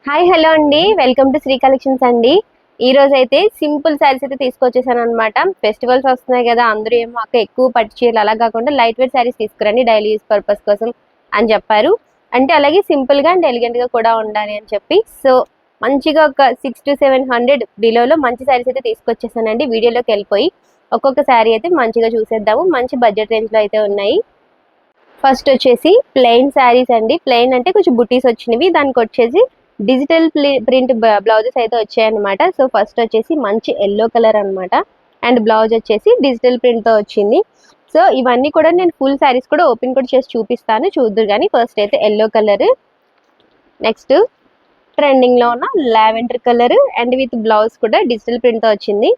Hi hello అండి, welcome to Shri collections అండి. ఈ రోజు అయితే సింపుల్ శారీస్ అయితే తీసుకొచ్చేసాను అనమాట. ఫెస్టివల్స్ వస్తున్నాయి కదా, అందరూ ఏమో అక్క ఎక్కువ పట్టు చీరలు అలా కాకుండా లైట్ వెయిట్ శారీస్ తీసుకురండి డైలీ యూస్ పర్పస్ కోసం అని చెప్పారు. అంటే అలాగే సింపుల్ గా అండ్ ఎలిగెంట్ గా కూడా ఉండాలి అని చెప్పి సో మంచిగా ఒక 600 to 700 బిలోలో మంచి శారీస్ అయితే తీసుకొచ్చేసానండి. వీడియోలోకి వెళ్ళిపోయి ఒక్కొక్క శారీ అయితే మంచిగా చూసేద్దాము. మంచి బడ్జెట్ రేంజ్ లో అయితే ఉన్నాయి. ఫస్ట్ వచ్చేసి ప్లెయిన్ శారీస్ అండి. ప్లెయిన్ అంటే కొంచెం బుటీస్ వచ్చినవి, దానికి వచ్చేసి డిజిటల్ ప్రింట్ బ్లౌజెస్ అయితే వచ్చాయన్నమాట. సో ఫస్ట్ వచ్చేసి మంచి ఎల్లో కలర్ అనమాట, అండ్ బ్లౌజ్ వచ్చేసి డిజిటల్ ప్రింట్ తో వచ్చింది. సో ఇవన్నీ కూడా నేను ఫుల్ శారీస్ కూడా ఓపెన్ కూడా చేసి చూపిస్తాను, చూద్దరు కానీ ఫస్ట్ అయితే ఎల్లో కలర్. నెక్స్ట్ ట్రెండింగ్ లో ఉన్న lavender colour and with blouse కూడా డిజిటల్ ప్రింట్ తో వచ్చింది.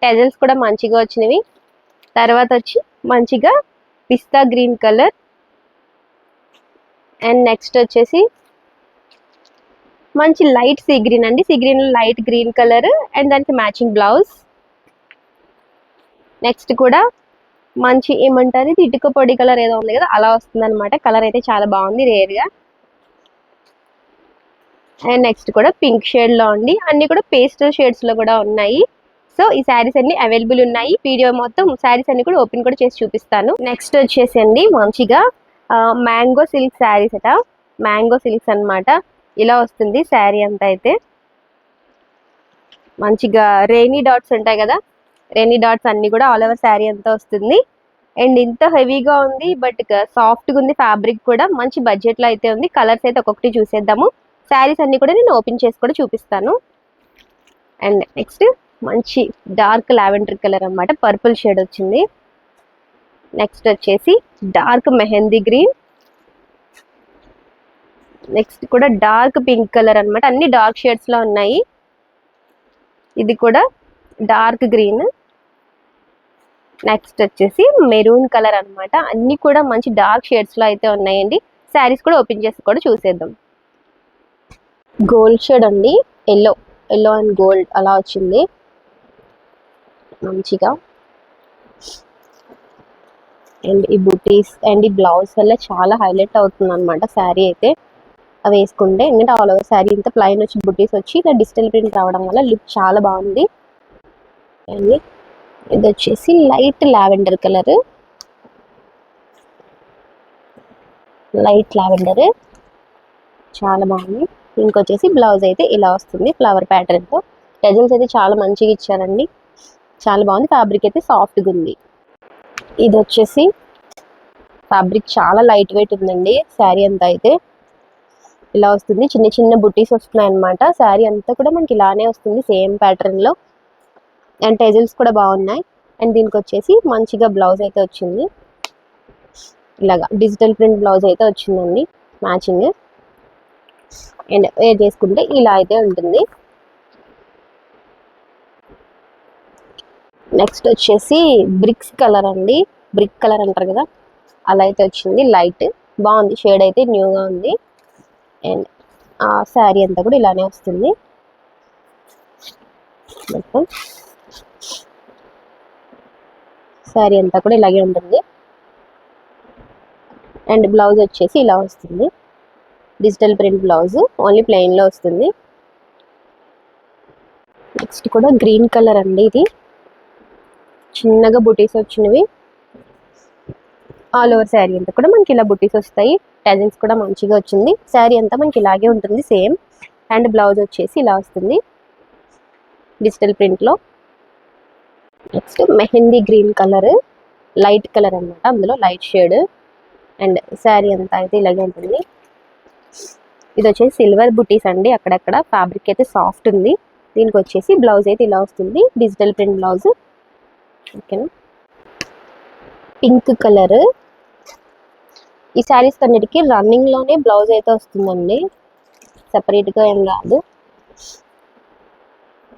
టెజల్స్ కూడా మంచిగా వచ్చినవి. తర్వాత వచ్చి మంచిగా పిస్తా గ్రీన్ కలర్, అండ్ నెక్స్ట్ వచ్చేసి మంచి లైట్ సీ గ్రీన్ అండి. Sea green light green colour and దానికి మ్యాచింగ్ బ్లౌజ్. నెక్స్ట్ కూడా మంచి ఏమంటారు, ఇది ఇటుక పొడి కలర్ ఏదో ఉంది కదా, అలా వస్తుంది అనమాట. కలర్ అయితే చాలా బాగుంది, రేర్ గా. అండ్ నెక్స్ట్ కూడా పింక్ షేడ్ లో ఉంది. అన్ని కూడా పేస్టల్ షేడ్స్ లో కూడా ఉన్నాయి. సో ఈ శారీస్ అన్ని అవైలబుల్ ఉన్నాయి. వీడియో మొత్తం శారీస్ అన్ని కూడా ఓపెన్ కూడా చేసి చూపిస్తాను. నెక్స్ట్ వచ్చేసి అండి మంచిగా మ్యాంగో సిల్క్ శారీస్ అట. మ్యాంగో సిల్క్స్ అన్నమాట. ఇలా వస్తుంది శారీ అంతా. అయితే మంచిగా రెయినీ డాట్స్ ఉంటాయి కదా, రెయినీ డాట్స్ అన్ని కూడా ఆల్ ఓవర్ శారీ అంతా వస్తుంది. అండ్ ఇంత హెవీగా ఉంది, బట్ సాఫ్ట్గా ఉంది. ఫ్యాబ్రిక్ కూడా మంచి బడ్జెట్ లో అయితే ఉంది. కలర్స్ అయితే ఒక్కొక్కటి చూసేద్దాము. శారీస్ అన్ని కూడా నేను ఓపెన్ చేసి కూడా చూపిస్తాను. అండ్ నెక్స్ట్ మంచి డార్క్ లావెండర్ కలర్ అన్నమాట, పర్పుల్ షేడ్ వచ్చింది. నెక్స్ట్ వచ్చేసి డార్క్ మెహందీ గ్రీన్. నెక్స్ట్ కూడా డార్క్ పింక్ కలర్ అన్నమాట. అన్ని డార్క్ షేడ్స్ లో ఉన్నాయి. ఇది కూడా డార్క్ గ్రీన్. నెక్స్ట్ వచ్చేసి మెరూన్ కలర్ అన్నమాట. అన్ని కూడా మంచి డార్క్ షేడ్స్ లో అయితే ఉన్నాయండి. శారీస్ కూడా ఓపెన్ చేసి కూడా చూసేద్దాం. గోల్డ్ షేడ్ అండి, ఎల్లో ఎల్లో అండ్ గోల్డ్ అలా వచ్చింది మంచిగా. అండ్ ఈ బుటీస్ అండ్ ఈ బ్లౌజ్ వల్ల చాలా హైలైట్ అవుతుంది అనమాట శారీ అయితే అవి వేసుకుంటే. ఎందుకంటే ఆల్ ఓవర్ శారీ ఇంత ప్లైన్ వచ్చి బుటీస్ వచ్చి ఇలా డిజిటల్ ప్రింట్ రావడం వల్ల లుక్ చాలా బాగుంది. అండ్ ఇది వచ్చేసి light lavender colour, light lavender చాలా బాగుంది. ఇంకొచ్చేసి బ్లౌజ్ అయితే ఇలా వస్తుంది ఫ్లవర్ ప్యాటర్న్ తో. టెజల్స్ అయితే చాలా మంచిగా ఇచ్చారండి, చాలా బాగుంది. ఫ్యాబ్రిక్ అయితే సాఫ్ట్గా ఉంది. ఇది వచ్చేసి ఫ్యాబ్రిక్ చాలా లైట్ వెయిట్ ఉందండి. శారీ అంతా అయితే ఇలా వస్తుంది, చిన్న చిన్న బుటీస్ వస్తున్నాయి అనమాట. శారీ అంతా కూడా మనకి ఇలానే వస్తుంది సేమ్ ప్యాటర్న్ లో. అండ్ టెజల్స్ కూడా బాగున్నాయి. అండ్ దీనికి వచ్చేసి మంచిగా బ్లౌజ్ అయితే వచ్చింది, ఇలాగా డిజిటల్ ప్రింట్ బ్లౌజ్ అయితే వచ్చిందండి మ్యాచింగ్. అండ్ వేర్ చేసుకుంటే ఇలా అయితే ఉంటుంది. నెక్స్ట్ వచ్చేసి బ్రిక్స్ కలర్ అండి, బ్రిక్ కలర్ అంటారు కదా, అలా అయితే వచ్చింది. లైట్ బాగుంది, షేడ్ అయితే న్యూగా ఉంది. అండ్ ఆ శారీ అంతా కూడా ఇలానే వస్తుంది మొత్తం. శారీ అంతా కూడా ఇలాగే ఉంటుంది. అండ్ బ్లౌజ్ వచ్చేసి ఇలా వస్తుంది, digital print blouse, only plain లో వస్తుంది. నెక్స్ట్ కూడా గ్రీన్ కలర్ అండి, ఇది చిన్నగా బుటీస్ వచ్చినవి. ఆల్ ఓవర్ శారీ అంతా కూడా మనకి ఇలా బుటీస్ వస్తాయి. టెజల్స్ కూడా మంచిగా వచ్చింది. శారీ అంతా మనకి ఇలాగే ఉంటుంది సేమ్. అండ్ బ్లౌజ్ వచ్చేసి ఇలా వస్తుంది డిజిటల్ ప్రింట్ లో. Next mehndi green colour, light colour అన్నమాట, అందులో లైట్ షేడ్. అండ్ శారీ అంతా అయితే ఇలాగే ఉంటుంది. ఇది వచ్చేసి సిల్వర్ బుటీస్ అండి అక్కడక్కడ. ఫ్యాబ్రిక్ అయితే సాఫ్ట్ ఉంది. దీనికి వచ్చేసి బ్లౌజ్ అయితే ఇలా వస్తుంది, డిజిటల్ ప్రింట్ బ్లౌజ్. ఓకేనా. Pink colour. ఈ శారీస్ అన్నిటికీ రన్నింగ్ లోనే బ్లౌజ్ అయితే వస్తుందండి, సెపరేట్ గా ఏం రాదు,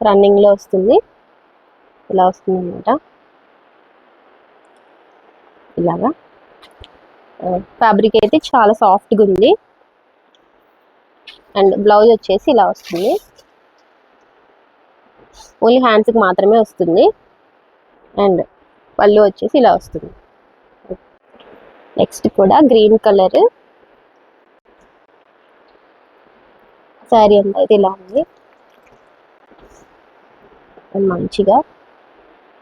రన్నింగ్ లో వస్తుంది. ఇలా వస్తుంది అనమాట, ఇలాగా. ఫ్యాబ్రిక్ అయితే చాలా సాఫ్ట్గా ఉంది. అండ్ బ్లౌజ్ వచ్చేసి ఇలా వస్తుంది, ఓన్లీ హ్యాండ్స్కి మాత్రమే వస్తుంది. అండ్ పళ్ళు వచ్చేసి ఇలా వస్తుంది. నెక్స్ట్ కూడా గ్రీన్ కలర్, శారీ అంతా అయితే ఇలా ఉంది. మంచిగా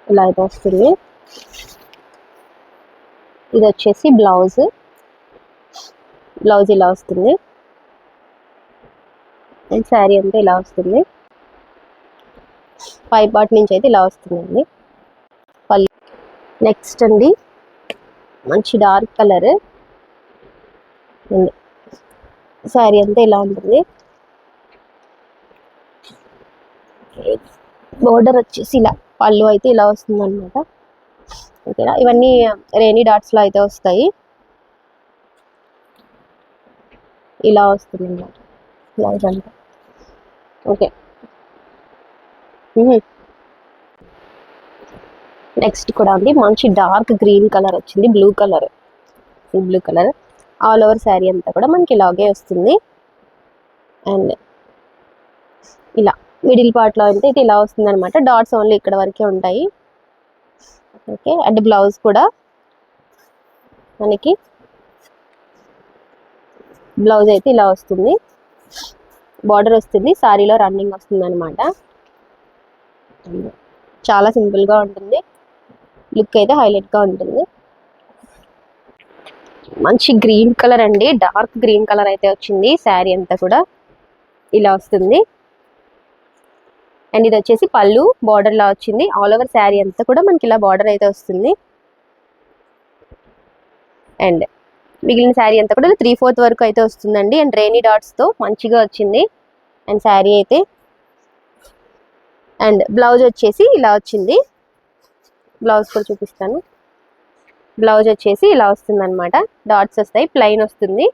ఇలా అయితే వస్తుంది. ఇది వచ్చేసి బ్లౌజ్ ఇలా వస్తుంది. అండ్ శారీ అంతా ఇలా వస్తుంది. పై పార్ట్ నుంచి అయితే ఇలా వస్తుందండి. నెక్స్ట్ అండి మంచి డార్క్ కలర్. శారీ అంతా ఇలా ఉంటుంది. బోర్డర్ వచ్చేసి ఇలా, పళ్ళు అయితే ఇలా వస్తుంది అనమాట. ఓకేనా, ఇవన్నీ రేనీ డాట్స్ లో అయితే వస్తాయి. ఇలా వస్తుంది అన్నమాట బ్లౌజ్ అంతా. ఓకే, నెక్స్ట్ కూడా అండి మంచి డార్క్ గ్రీన్ కలర్ వచ్చింది. Blue colour all over sari అంతా కూడా మనకి ఇలాగే వస్తుంది. అండ్ ఇలా మిడిల్ పార్ట్లో అయితే ఇది ఇలా వస్తుంది అనమాట. డాట్స్ ఓన్లీ ఇక్కడ వరకే ఉంటాయి. ఓకే, అండ్ బ్లౌజ్ కూడా మనకి బ్లౌజ్ అయితే ఇలా వస్తుంది. బార్డర్ వస్తుంది, శారీలో రన్నింగ్ వస్తుంది అనమాట. చాలా సింపుల్గా ఉంటుంది. లుక్ అయితే హైలైట్గా ఉంటుంది. మంచి గ్రీన్ కలర్ అండి, డార్క్ గ్రీన్ కలర్ అయితే వచ్చింది. శారీ అంతా కూడా ఇలా వస్తుంది. అండ్ ఇది వచ్చేసి పళ్ళు బార్డర్ లా వచ్చింది. ఆల్ ఓవర్ శారీ అంతా కూడా మనకి ఇలా బార్డర్ అయితే వస్తుంది. అండ్ మిగిలిన శారీ అంతా కూడా 3/4 వరకు అయితే వస్తుందండి. అండ్ రేనీ డాట్స్తో మంచిగా వచ్చింది. అండ్ శారీ అయితే, అండ్ బ్లౌజ్ వచ్చేసి ఇలా వచ్చింది. బ్లౌజ్ కూడా చూపిస్తాను. బ్లౌజ్ వచ్చేసి ఇలా వస్తుంది అనమాట. డాట్స్ వస్తాయి, ప్లెయిన్ వస్తుంది.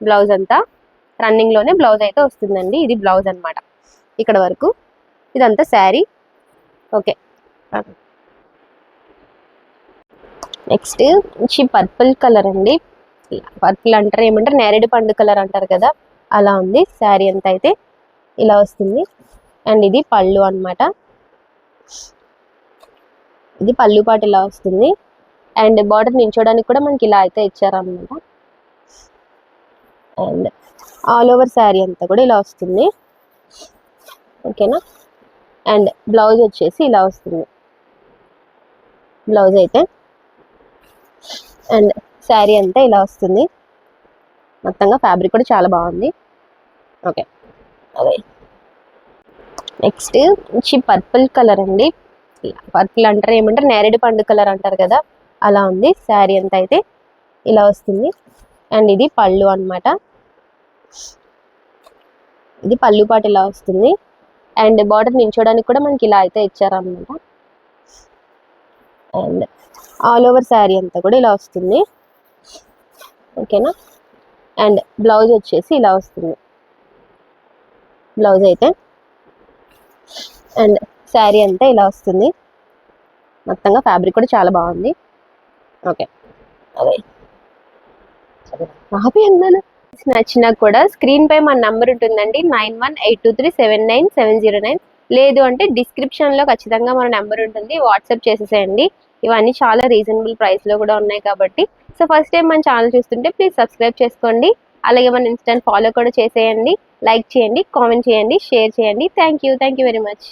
బ్లౌజ్ అంతా రన్నింగ్లోనే బ్లౌజ్ అయితే వస్తుందండి. ఇది బ్లౌజ్ అనమాట ఇక్కడ వరకు. ఇదంతా శారీ. ఓకే, నెక్స్ట్ మంచి పర్పుల్ కలర్ అండి. పర్పుల్ అంటారు, ఏమంటారు, నేరేడు పండు కలర్ అంటారు కదా, అలా ఉంది. శారీ అంతా అయితే ఇలా వస్తుంది. అండ్ ఇది పళ్ళు అనమాట. ఇది పళ్ళు పాటు ఇలా వస్తుంది. అండ్ బార్డర్ నించోడానికి కూడా మనకి ఇలా అయితే ఇచ్చారనమాట. అండ్ ఆల్ ఓవర్ శారీ అంతా కూడా ఇలా వస్తుంది. ఓకేనా, అండ్ బ్లౌజ్ వచ్చేసి ఇలా వస్తుంది. బ్లౌజ్ అయితే, అండ్ శారీ అంతా ఇలా వస్తుంది. మొత్తంగా ఫ్యాబ్రిక్ కూడా చాలా బాగుంది. ఓకే, అదే నెక్స్ట్ మంచి పర్పుల్ కలర్ అండి. పర్పుల్ అంటారు, ఏమంటారు, నేరేడు పండు కలర్ అంటారు కదా, అలా ఉంది. శారీ అంతా అయితే ఇలా వస్తుంది. అండ్ ఇది పళ్ళు అనమాట. ఇది పళ్ళు పాటు ఇలా వస్తుంది. అండ్ బార్డర్ నించోడానికి కూడా మనకి ఇలా అయితే ఇచ్చారనమాట. అండ్ ఆల్ ఓవర్ శారీ అంతా కూడా ఇలా వస్తుంది. ఓకేనా, అండ్ బ్లౌజ్ వచ్చేసి ఇలా వస్తుంది. బ్లౌజ్ అయితే, అండ్ శారీ అంతా ఇలా వస్తుంది. మొత్తంగా ఫ్యాబ్రిక్ కూడా చాలా బాగుంది. ఓకే, అదే హ్యాపీ అన్నాను. నచ్చినా కూడా స్క్రీన్ పై మన నంబర్ ఉంటుందండి, 9182379709. లేదు అంటే డిస్క్రిప్షన్లో ఖచ్చితంగా మన నెంబర్ ఉంటుంది, వాట్సాప్ చేసేసేయండి. ఇవన్నీ చాలా రీజనబుల్ ప్రైస్లో కూడా ఉన్నాయి కాబట్టి. సో ఫస్ట్ టైం మన ఛానల్ చూస్తుంటే ప్లీజ్ సబ్స్క్రైబ్ చేసుకోండి. అలాగే మన ఇన్స్టాంట్ ఫాలో కూడా చేసేయండి. లైక్ చేయండి, కామెంట్ చేయండి, షేర్ చేయండి. Thank you very much.